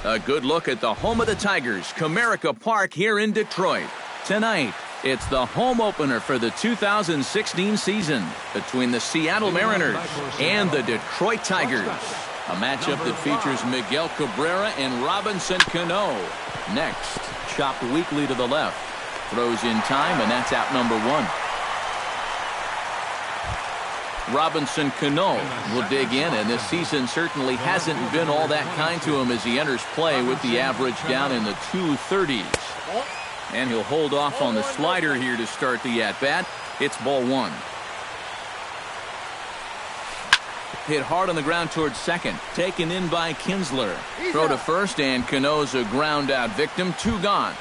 A good look at the home of the Tigers, Comerica Park here in Detroit. Tonight, it's the home opener for the 2016 season between the Seattle Mariners and the Detroit Tigers. A matchup that features Miguel Cabrera and Robinson Cano. Next, chopped weakly to the left. Throws in time, and that's out number one. Robinson Cano will dig in, and this season certainly hasn't been all that kind to him as he enters play with the average down in the 230s. And he'll hold off on the slider here to start the at-bat. It's ball one. Hit hard on the ground towards second. Taken in by Kinsler. Throw to first, and Cano's a ground-out victim. Two gone.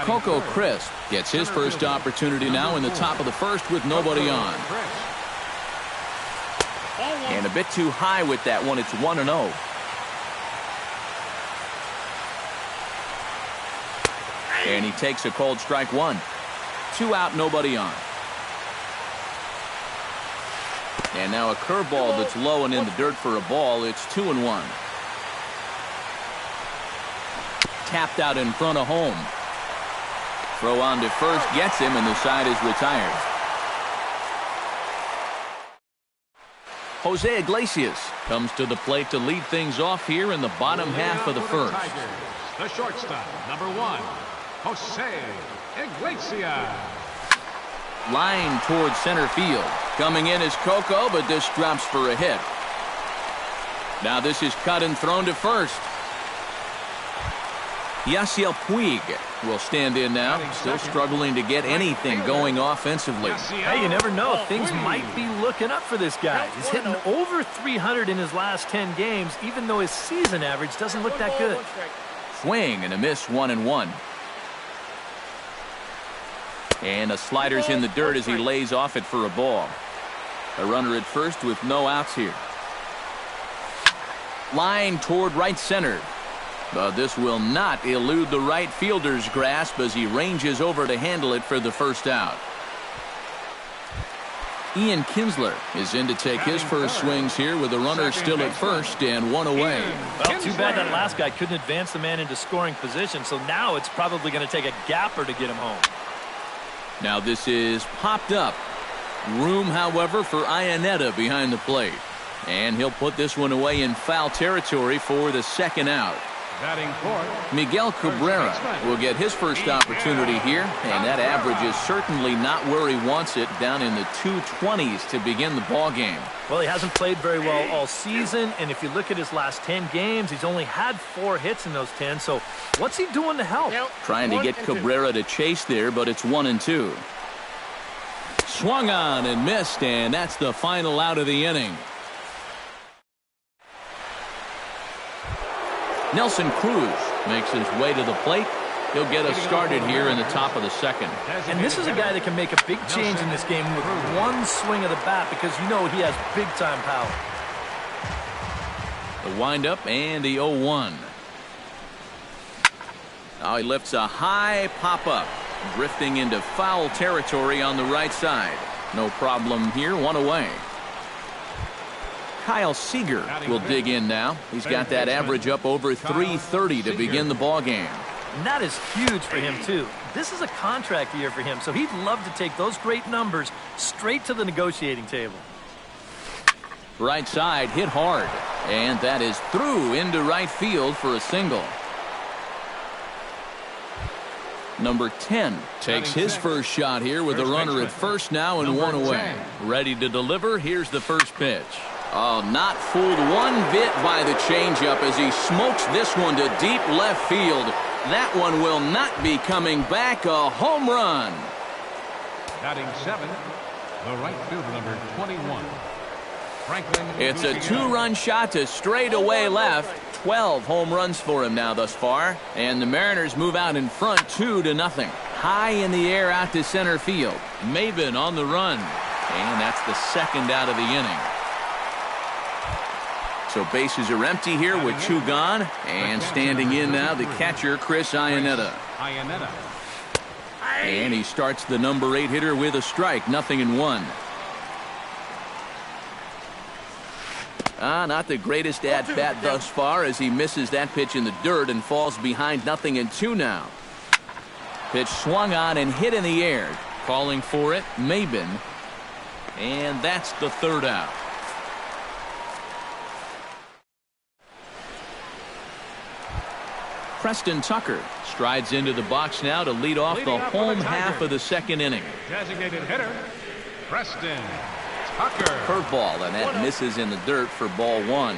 Coco Crisp gets his first opportunity now in the top of the first with nobody on. And a bit too high with that one. It's 1-0. And he takes a cold strike one. Two out, nobody on. And now a curveball that's low and in the dirt for a ball. It's 2-1. Tapped out in front of home. Throw on to first, gets him, and the side is retired. Jose Iglesias comes to the plate to lead things off here in the bottom half of the first. The shortstop, number one, Jose Iglesias. Line towards center field. Coming in is Coco, but this drops for a hit. Now this is cut and thrown to first. Yasiel Puig will stand in now, still struggling to get anything going offensively. Hey, you never know. Things might be looking up for this guy. He's hitting over 300 in his last 10 games, even though his season average doesn't look that good. Swing and a miss, 1-1. And a slider's in the dirt as he lays off it for a ball. A runner at first with no outs here. Line toward right center. But this will not elude the right fielder's grasp as he ranges over to handle it for the first out. Ian Kinsler is in to take his first swings here with the runner still at first and one away. Well, too bad that last guy couldn't advance the man into scoring position, so now it's probably going to take a gapper to get him home. Now this is popped up. Room, however, for Iannetta behind the plate. And he'll put this one away in foul territory for the second out. Miguel Cabrera will get his first opportunity here, and that average is certainly not where he wants it, down in the 220s to begin the ball game. Well, he hasn't played very well all season, and if you look at his last 10 games, he's only had 4 hits in those 10, so what's he doing to help? Trying to get Cabrera to chase there, but it's 1-2. Swung on and missed, and that's the final out of the inning. Nelson Cruz makes his way to the plate. He'll get us started here in the top of the second. And this is a guy that can make a big change in this game with one swing of the bat, because you know he has big-time power. The windup and the 0-1. Now he lifts a high pop-up, drifting into foul territory on the right side. No problem here, one away. Kyle Seager will dig in now. He's got that average up over 330 to begin the ball game. And that is huge for him, too. This is a contract year for him, so he'd love to take those great numbers straight to the negotiating table. Right side hit hard, and that is through into right field for a single. Number 10 takes his first shot here with a runner at first now and one away. Ready to deliver. Here's the first pitch. Oh, not fooled one bit by the changeup as he smokes this one to deep left field. That one will not be coming back. A home run. Batting 7, the right fielder, number 21. Franklin. It's a 2-run shot to straightaway left. 12 home runs for him now thus far. And the Mariners move out in front 2-0. high in the air out to center field. Maben on the run. And that's the second out of the inning. So bases are empty here with 2 gone. And standing in now, the catcher, Chris Iannetta. And he starts the number 8 hitter with a strike. 0-1. Not the greatest at-bat thus far as he misses that pitch in the dirt and falls behind 0-2 now. Pitch swung on and hit in the air. Calling for it, Maben. And that's the 3rd out. Preston Tucker strides into the box now to lead off the home half of the 2nd inning. Designated hitter, Preston Tucker. Curveball, and that misses in the dirt for ball 1.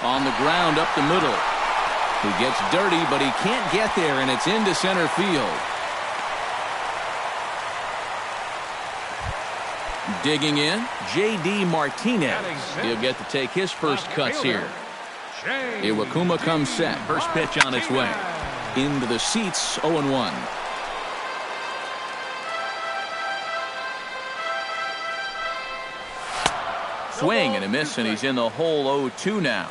On the ground up the middle. He gets dirty, but he can't get there, and it's into center field. Digging in, J.D. Martinez. He'll get to take his first cuts here. Iwakuma comes set. First pitch on its way. Into the seats, 0-1. Swing and a miss, and he's in the hole 0-2 now.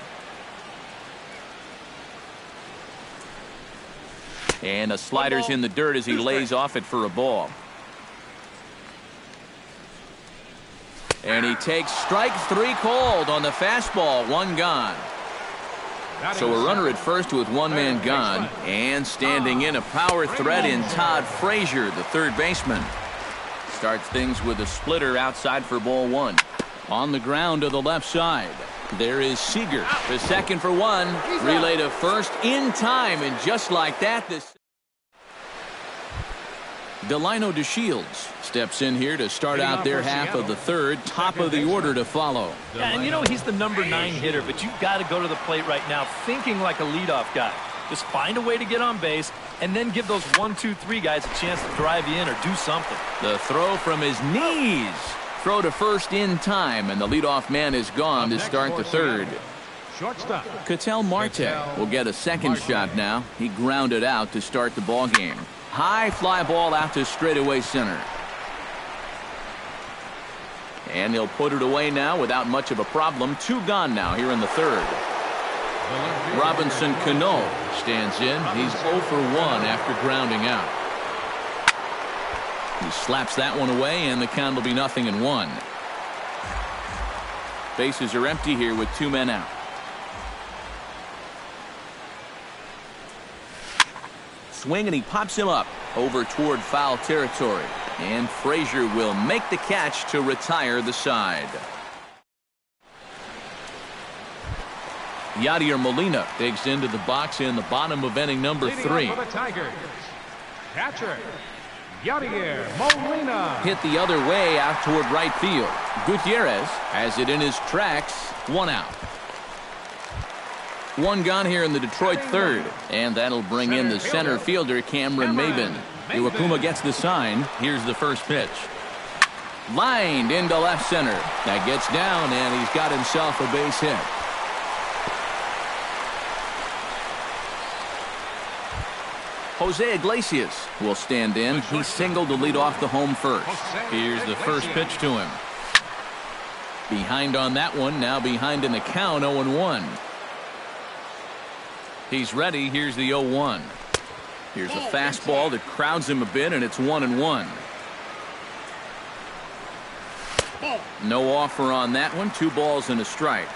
And the slider's in the dirt as he lays off it for a ball. And he takes strike 3 called on the fastball. 1 gone. So a runner at first with 1 man gone. And standing in a power threat in Todd Frazier, the 3rd baseman. Starts things with a splitter outside for ball 1. On the ground to the left side. There is Seager. The second for 1. Relay to first in time. And just like that, this Delino DeShields steps in here to start out their half of the 3rd. Top of the order to follow. Yeah, and you know he's the number 9 hitter, but you've got to go to the plate right now thinking like a leadoff guy. Just find a way to get on base and then give those 1, 2, 3 guys a chance to drive you in or do something. The throw from his knees. Throw to first in time, and the leadoff man is gone to start the 3rd. Shortstop. Ketel Marte will get a second shot now. He grounded out to start the ball game. High fly ball out to straightaway center. And he'll put it away now without much of a problem. 2 gone now here in the 3rd. Robinson Cano stands in. He's 0 for 1 after grounding out. He slaps that one away, and the count will be 0-1. Bases are empty here with 2 men out. Swing, and he pops him up over toward foul territory. And Frazier will make the catch to retire the side. Yadier Molina digs into the box in the bottom of inning number 3. For the Tigers, catcher Yadier Molina. Hit the other way out toward right field. Gutierrez has it in his tracks. 1 out. 1 gone here in the Detroit 3rd. And that'll bring in the center fielder, Cameron Maben. Iwakuma gets the sign. Here's the first pitch. Lined into left center. That gets down, and he's got himself a base hit. Jose Iglesias will stand in. He singled to lead off the home first. Here's the first pitch to him. Behind on that one. Now behind in the count, 0-1. He's ready. Here's the 0-1. Here's a fastball that crowds him a bit, and it's 1-1. No offer on that one. 2 balls and a strike.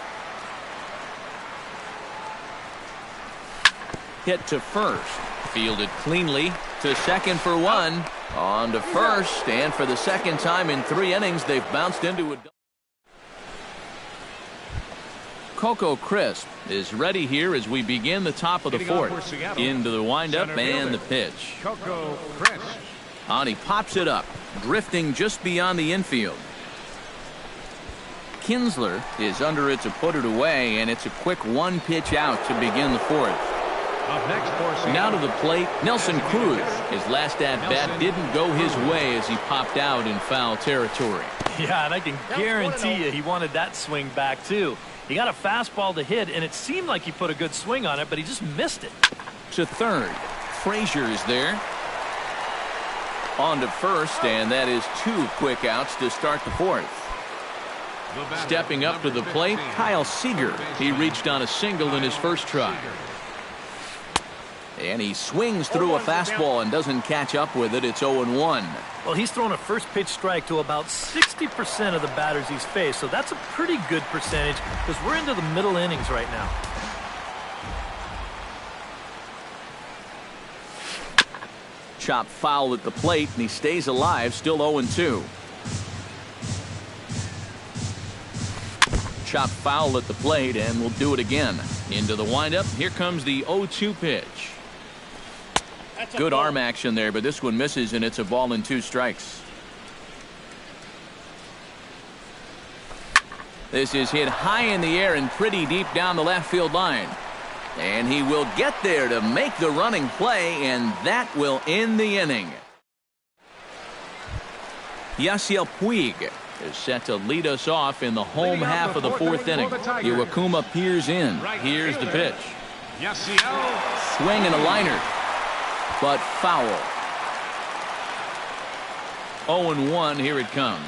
Hit to first. Fielded cleanly to second for 1. On to first, and for the second time in 3 innings, they've bounced into a... Coco Crisp is ready here as we begin the top of the 4th. Into the windup and the pitch. Coco Crisp. And he pops it up, drifting just beyond the infield. Kinsler is under it to put it away, and it's a quick 1 pitch out to begin the 4th. Up next for Seattle. Now to the plate, Nelson Cruz. His last at-bat didn't go his way as he popped out in foul territory. Yeah, and I can guarantee you he wanted that swing back, too. He got a fastball to hit, and it seemed like he put a good swing on it, but he just missed it. To third. Frazier is there. On to first, and that is 2 quick outs to start the fourth. Stepping up to the plate, Kyle Seager. He reached on a single in his first try. And he swings through a fastball and doesn't catch up with it. It's 0-1. Well, he's thrown a first pitch strike to about 60% of the batters he's faced, so that's a pretty good percentage because we're into the middle innings right now. Chop foul at the plate, and he stays alive, still 0-2. Chop foul at the plate, and we'll do it again. Into the windup. Here comes the 0-2 pitch. Good arm action there, but this one misses, and it's a ball and 2 strikes. This is hit high in the air and pretty deep down the left field line. And he will get there to make the running play, and that will end the inning. Yasiel Puig is set to lead us off in the home half of the fourth inning. Iwakuma peers in. Here's the pitch. Swing and a liner, but foul. 0-1, here it comes.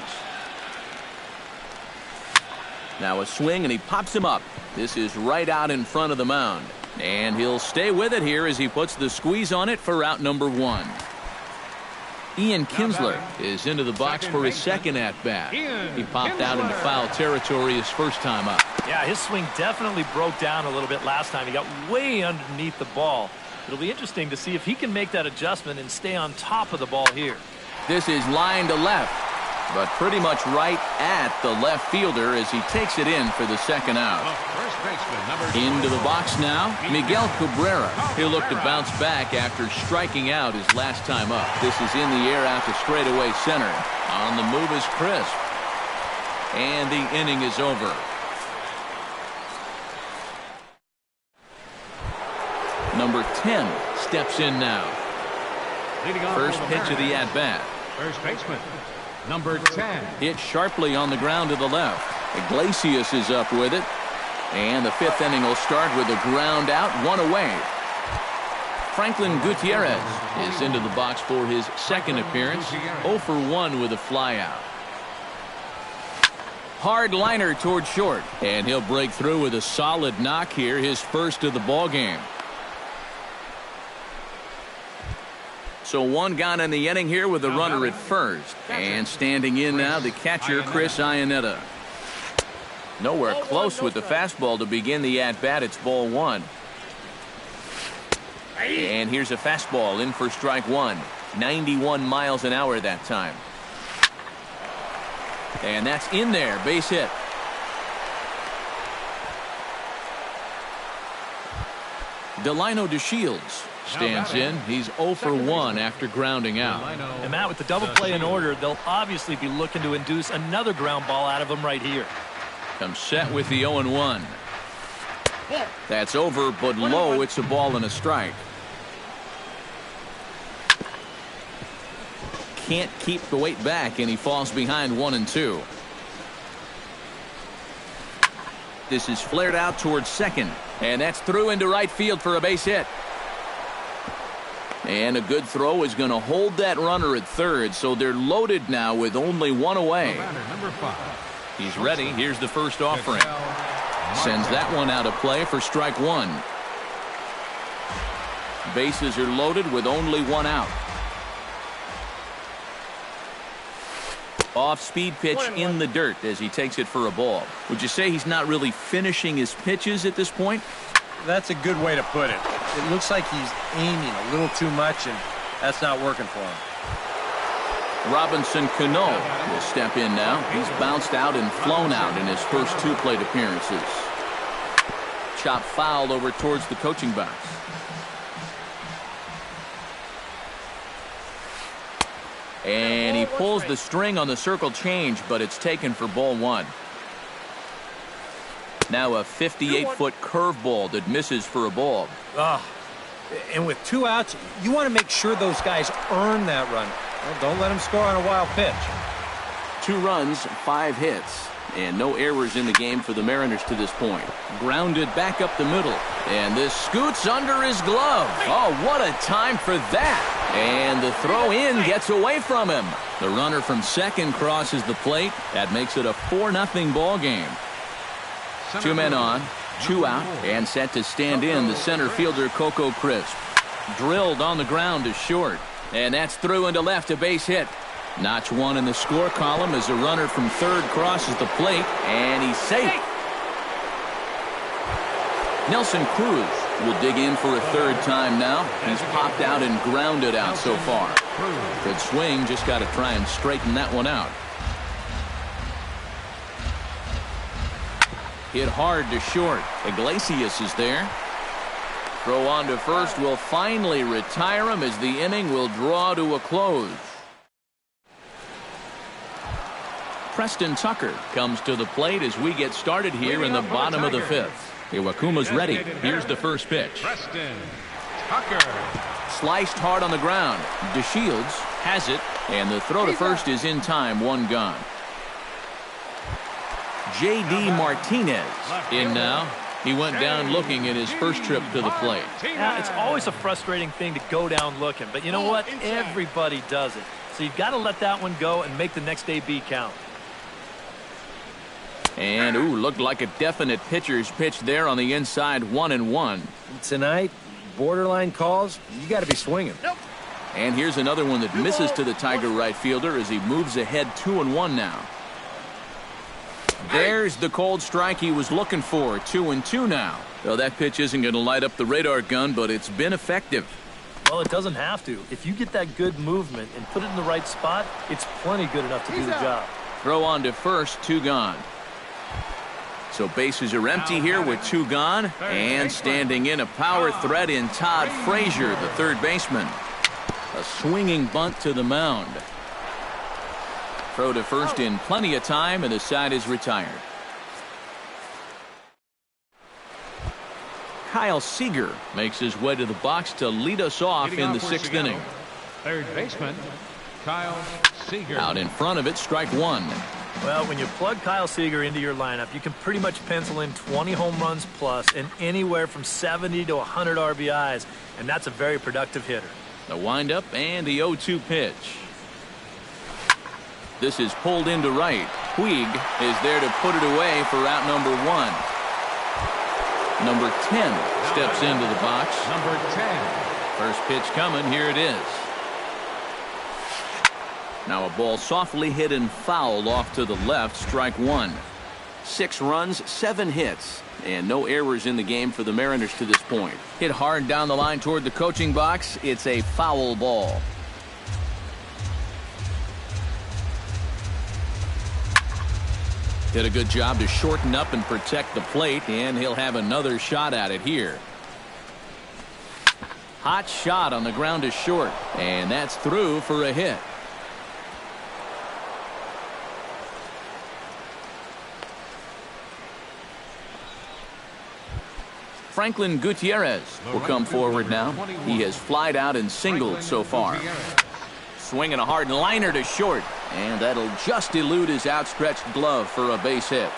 Now a swing, and he pops him up. This is right out in front of the mound. And he'll stay with it here as he puts the squeeze on it for out number 1. Ian Kinsler is into the box for his second at-bat. He popped out into foul territory his first time up. Yeah, his swing definitely broke down a little bit last time. He got way underneath the ball. It'll be interesting to see if he can make that adjustment and stay on top of the ball here. This is line to left, but pretty much right at the left fielder as he takes it in for the second out. Into the box now, Miguel Cabrera. He'll look to bounce back after striking out his last time up. This is in the air out to straightaway center. On the move is Crisp. And the inning is over. Number 10 steps in now. First pitch of the at-bat. First baseman, number 10. Hit sharply on the ground to the left. Iglesias is up with it. And the fifth inning will start with a ground out, 1 away. Franklin Gutierrez is into the box for his second appearance. 0 for 1 with a flyout. Hard liner toward short. And he'll break through with a solid knock here, his first of the ball game. So 1 gone in the inning here with the runner at first. And standing in now, the catcher, Chris Iannetta. Nowhere close with the fastball to begin the at-bat. It's ball 1. And here's a fastball in for strike 1. 91 miles an hour that time. And that's in there. Base hit. Delino DeShields stands in. He's 0 for 1 after grounding out. And Matt, with the double play in order, they'll obviously be looking to induce another ground ball out of him right here. Comes set with the 0-1. That's over, but low. It's a ball and a strike. Can't keep the weight back, and he falls behind 1-2. This is flared out towards second, and that's through into right field for a base hit. And a good throw is going to hold that runner at third, so they're loaded now with only 1 away. Number 5. He's ready. Here's the first offering. Sends that one out of play for strike 1. Bases are loaded with only 1 out. Off-speed pitch in the dirt as he takes it for a ball. Would you say he's not really finishing his pitches at this point? That's a good way to put it. It looks like he's aiming a little too much, and that's not working for him. Robinson Cano will step in now. He's bounced out and flown out in his first 2 plate appearances. Chop foul over towards the coaching box. And he pulls the string on the circle change, but it's taken for ball 1. Now a 58-foot curveball that misses for a ball. And with 2 outs, you want to make sure those guys earn that run. Well, don't let them score on a wild pitch. 2 runs, 5 hits. and no errors in the game for the Mariners to this point. Grounded back up the middle, and this scoots under his glove. Oh, what a time for that. And the throw in gets away from him. The runner from second crosses the plate. That makes it a 4-0 ball game. 2 men on, 2 out, and set to stand in the center fielder Coco Crisp. Drilled on the ground to short, and that's through into left, a base hit. Notch 1 in the score column as a runner from third crosses the plate, and he's safe. Nelson Cruz will dig in for a third time now. He's popped out and grounded out so far. Good swing, just got to try and straighten that one out. Hit hard to short. Iglesias is there. Throw on to first will finally retire him as the inning will draw to a close. Preston Tucker comes to the plate as we get started here in the bottom of the fifth. Iwakuma's ready. Here's the first pitch. Preston Tucker. Sliced hard on the ground. DeShields has it, and the throw to first is in time, 1 gone. J.D. Martinez in now. He went down looking at his first trip to the plate. Yeah, it's always a frustrating thing to go down looking, but you know what? Everybody does it. So you've got to let that one go and make the next AB count. And, looked like a definite pitcher's pitch there on the inside, 1-1. Tonight, borderline calls, you got to be swinging. And here's another one that misses to the Tiger right fielder as he moves ahead 2-1 now. There's the cold strike he was looking for, 2-2 now. Well, that pitch isn't going to light up the radar gun, but it's been effective. Well, it doesn't have to. If you get that good movement and put it in the right spot, it's plenty good enough to do the job. Throw on to first, 2 gone. So bases are empty here with 2 gone, and standing in a power threat in Todd Frazier, the third baseman. A swinging bunt to the mound. Throw to first in plenty of time, and the side is retired. Kyle Seager makes his way to the box to lead us off in the 6th inning. Third baseman Kyle Seager. Out in front of it, strike 1. Well, when you plug Kyle Seager into your lineup, you can pretty much pencil in 20 home runs plus and anywhere from 70 to 100 RBIs, and that's a very productive hitter. The windup and the 0-2 pitch. This is pulled into right. Puig is there to put it away for out number 1. Number 10 steps into the box. Number 10. First pitch coming. Here it is. Now a ball softly hit and fouled off to the left. Strike 1. 6 runs, 7 hits, and no errors in the game for the Mariners to this point. Hit hard down the line toward the coaching box. It's a foul ball. Did a good job to shorten up and protect the plate, and he'll have another shot at it here. Hot shot on the ground to short, and that's through for a hit. Franklin Gutierrez will come forward now. He has flied out and singled so far. Swinging a hard liner to short, and that'll just elude his outstretched glove for a base hit.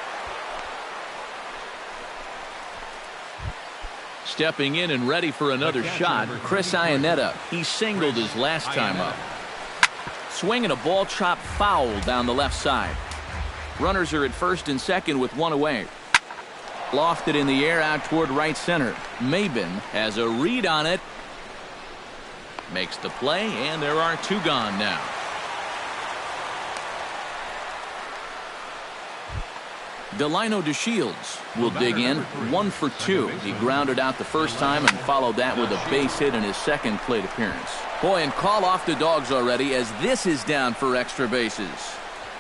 Stepping in and ready for another shot, Chris Iannetta. He singled his last time up. Swinging a ball chopped foul down the left side. Runners are at first and second with 1 away. Lofted in the air out toward right center. Maben has a read on it. Makes the play, and there are 2 gone now. Delino DeShields will dig in, 1 for 2. He grounded out the first time and followed that with a base hit in his second plate appearance. Boy, and call off the dogs already as this is down for extra bases.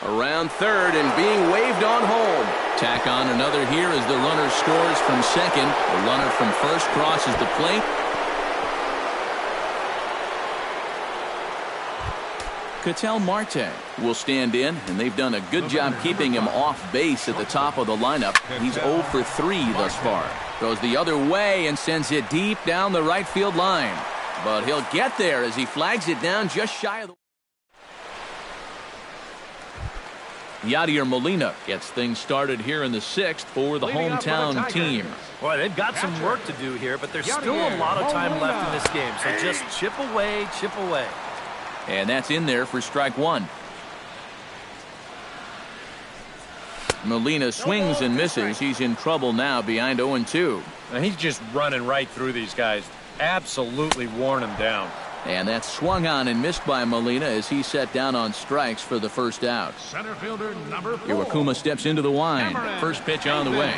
Around third and being waved on home. Tack on another here as the runner scores from second. The runner from first crosses the plate. Ketel Marte will stand in, and they've done a good job keeping him off base at the top of the lineup. He's 0 for 3 thus far. Goes the other way and sends it deep down the right field line. But he'll get there as he flags it down just shy of the... Yadier Molina gets things started here in the 6th for the hometown team. Boy, they've got some work to do here, but there's still a lot of time left in this game. So just chip away, chip away. And that's in there for strike one. Molina swings and misses. He's in trouble now behind 0-2. Now he's just running right through these guys. Absolutely worn them down. And that's swung on and missed by Molina as he set down on strikes for the first out. Center fielder number 4. Iwakuma steps into the wind. First pitch on the way.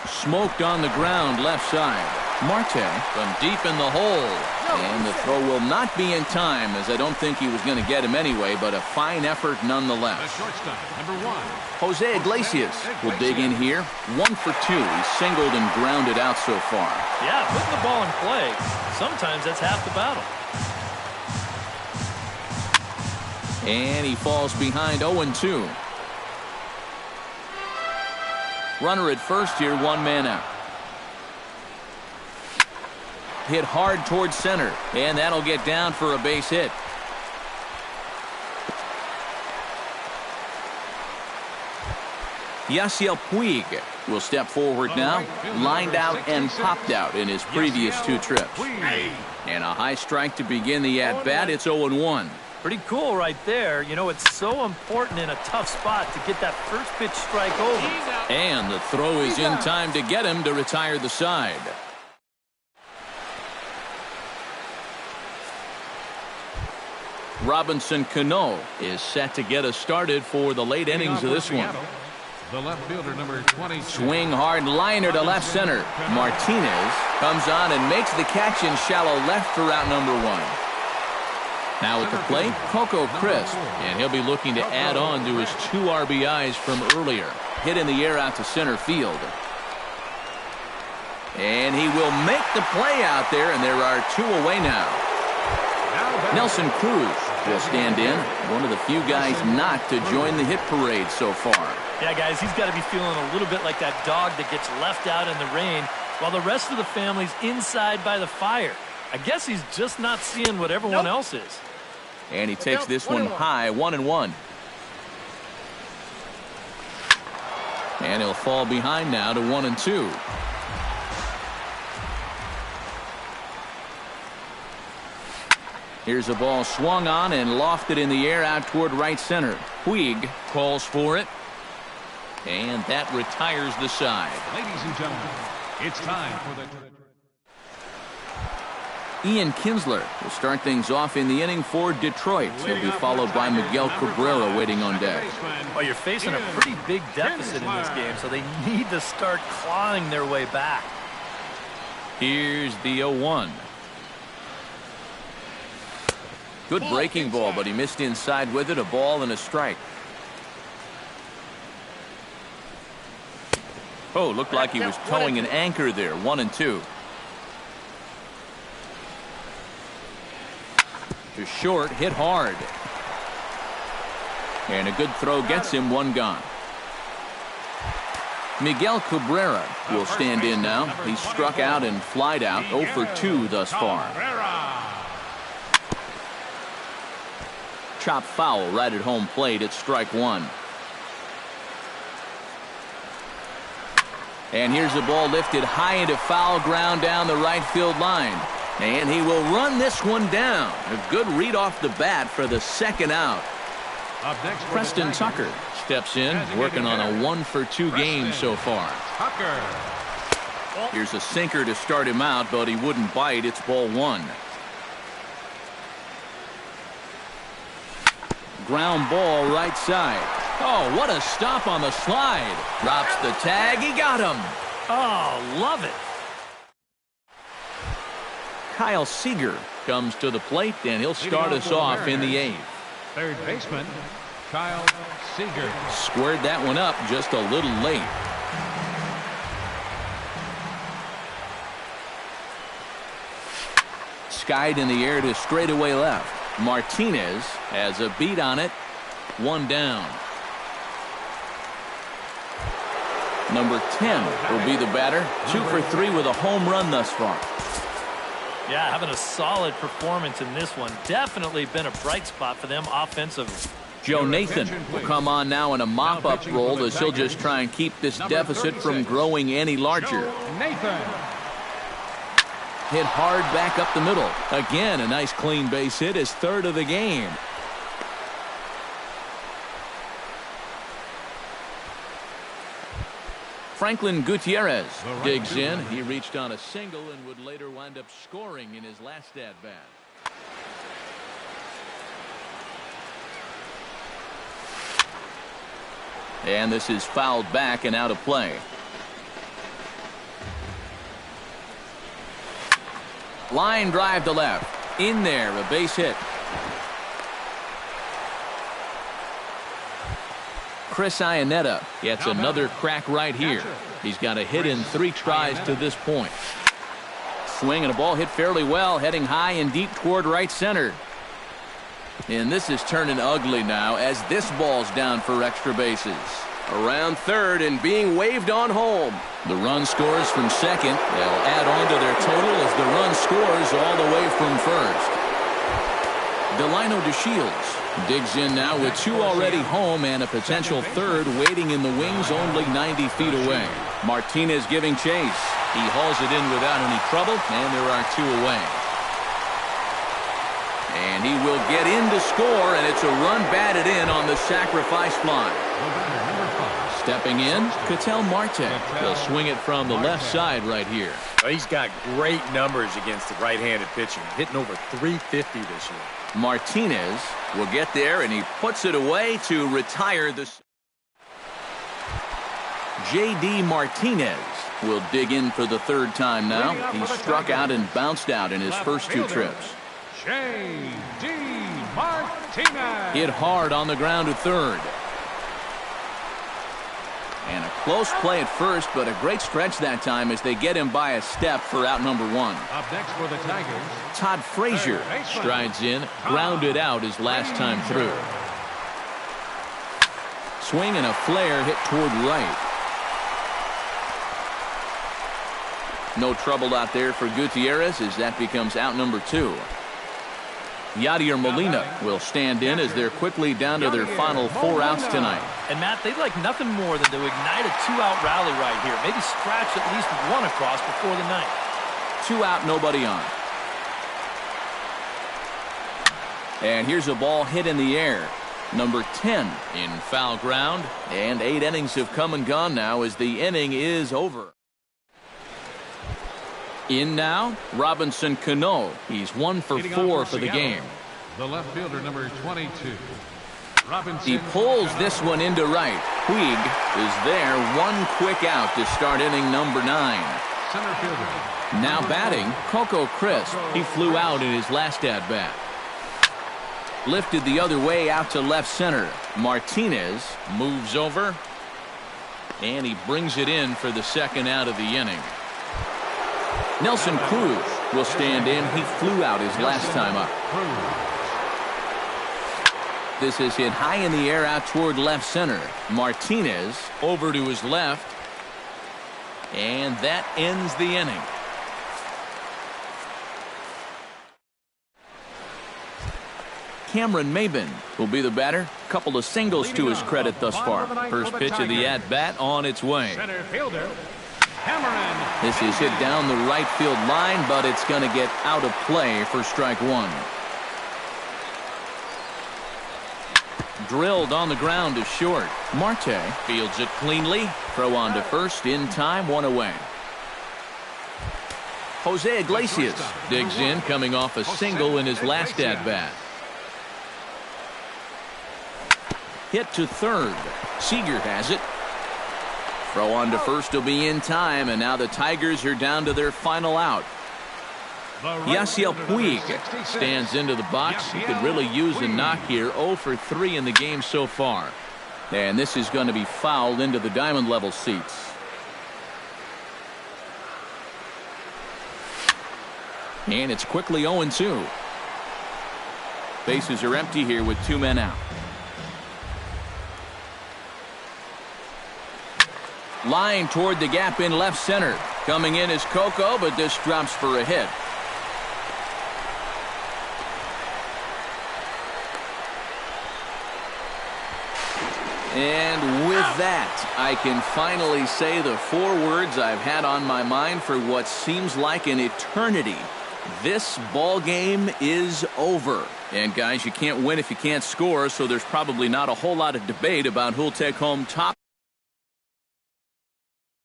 Smoked on the ground left side. Marte from deep in the hole. And the throw will not be in time, as I don't think he was going to get him anyway, but a fine effort nonetheless. The shortstop, number 1. Jose Iglesias will dig in here. 1 for 2. He's singled and grounded out so far. Yeah, putting the ball in play, sometimes that's half the battle. And he falls behind 0-2. Runner at first here, 1 man out. Hit hard towards center, and that'll get down for a base hit. Yasiel Puig will step forward now. Lined out and popped out in his previous 2 trips. And a high strike to begin the at-bat. It's 0-1. Pretty cool right there. You know, it's so important in a tough spot to get that first pitch strike over. And the throw is in time to get him to retire the side. Robinson Cano is set to get us started for the late innings of this one. The left fielder, number 20. Swing hard liner to left center. Martinez comes on and makes the catch in shallow left for out number 1. Now at the plate, Coco Crisp, and he'll be looking to add on to his 2 RBIs from earlier. Hit in the air out to center field. And he will make the play out there, and there are 2 away now. Nelson Cruz will stand in, one of the few guys not to join the hit parade so far. Yeah, guys, he's got to be feeling a little bit like that dog that gets left out in the rain while the rest of the family's inside by the fire. I guess he's just not seeing what everyone else is. And he takes this one high, 1-1. And he'll fall behind now to 1-2. Here's a ball swung on and lofted in the air out toward right center. Puig calls for it. And that retires the side. Ladies and gentlemen, it's time for the... Ian Kinsler will start things off in the inning for Detroit. He'll be followed by Miguel Cabrera waiting on deck. Well, you're facing a pretty big deficit in this game, so they need to start clawing their way back. Here's the 0-1. Good breaking ball, but he missed inside with it. A ball and a strike. Oh, looked like he was towing an anchor there. 1-2. To short, hit hard. And a good throw gets him, 1 gone. Miguel Cabrera will stand in now. He's struck out and flied out, 0 for 2 thus far. Chop foul right at home plate. It's strike 1. And here's the ball lifted high into foul ground down the right field line. And he will run this one down. A good read off the bat for the 2nd out. Preston Tucker steps in, working on a 1 for 2 game so far. Here's a sinker to start him out, but he wouldn't bite. It's ball 1. Ground ball right side. Oh, what a stop on the slide. Drops the tag. He got him. Oh, love it. Kyle Seager comes to the plate, and he'll start us off in the 8th. Third baseman, Kyle Seager. Squared that one up just a little late. Skied in the air to straightaway left. Martinez has a beat on it. 1 down. Number 10 will be the batter. 2 for 3 with a home run thus far. Yeah, having a solid performance in this one. Definitely been a bright spot for them offensively. Joe Nathan will come on now in a mop-up role as he'll just try and keep this deficit from growing any larger. Nathan. Hit hard back up the middle. Again, a nice clean base hit, his third of the game. Franklin Gutierrez digs in. He reached on a single and would later wind up scoring in his last at-bat. And this is fouled back and out of play. Line drive to left. In there, a base hit. Chris Iannetta gets another crack right here. He's got a hit in 3 tries to this point. Swing and a ball hit fairly well, heading high and deep toward right center. And this is turning ugly now as this ball's down for extra bases. Around third and being waved on home. The run scores from second. They'll add on to their total as the run scores all the way from first. Delino DeShields digs in now with 2 already home and a potential third waiting in the wings only 90 feet away. Martinez giving chase. He hauls it in without any trouble, and there are 2 away. And he will get in to score, and it's a run batted in on the sacrifice fly. Stepping in, Ketel Marte. He'll swing it from the left side right here. Well, he's got great numbers against the right-handed pitching, hitting over 350 this year. Martinez will get there, and he puts it away to retire the... J.D. Martinez will dig in for the 3rd time now. He struck out and bounced out in his first 2 trips. J.D. Martinez. Hit hard on the ground to third. And a close play at first, but a great stretch that time as they get him by a step for out number 1. Up next for the Tigers, Todd Frazier strides in, grounded out his last time through. Swing and a flare hit toward right. No trouble out there for Gutierrez as that becomes out number 2. Yadier Molina will stand in as they're quickly down to their final 4 outs tonight. And Matt, they'd like nothing more than to ignite a 2-out rally right here. Maybe scratch at least 1 across before the 9th. 2 out, nobody on. And here's a ball hit in the air. Number 10 in foul ground. And 8 innings have come and gone now as the inning is over. In now, Robinson Cano. He's 1 for 4 for the game. The left fielder, number 22. Robinson. He pulls this one into right. Puig is there. 1 quick out to start inning number 9. Center fielder. Now batting, Coco Crisp. He flew out in his last at-bat. Lifted the other way out to left center. Martinez moves over. And he brings it in for the 2nd out of the inning. Nelson Cruz will stand in. He flew out his last time up. This is hit high in the air out toward left center. Martinez over to his left. And that ends the inning. Cameron Maybin will be the batter. Couple of singles to his credit thus far. First pitch of the at-bat on its way. Center fielder, Cameron. This is hit down the right field line, but it's going to get out of play for strike 1. Drilled on the ground to short. Marte fields it cleanly. Throw on to first in time, 1 away. Jose Iglesias digs in, coming off a single in his last at-bat. Hit to third. Seager has it. Throw on to first will be in time, and now the Tigers are down to their final out. Yasiel Puig stands into the box. He could really use a knock here. 0 for 3 in the game so far. And this is going to be fouled into the diamond level seats. And it's quickly 0-2. Bases are empty here with 2 men out. Line toward the gap in left center. Coming in is Coco, but this drops for a hit. And with that, I can finally say the 4 words I've had on my mind for what seems like an eternity. This ball game is over. And guys, you can't win if you can't score, so there's probably not a whole lot of debate about who'll take home top.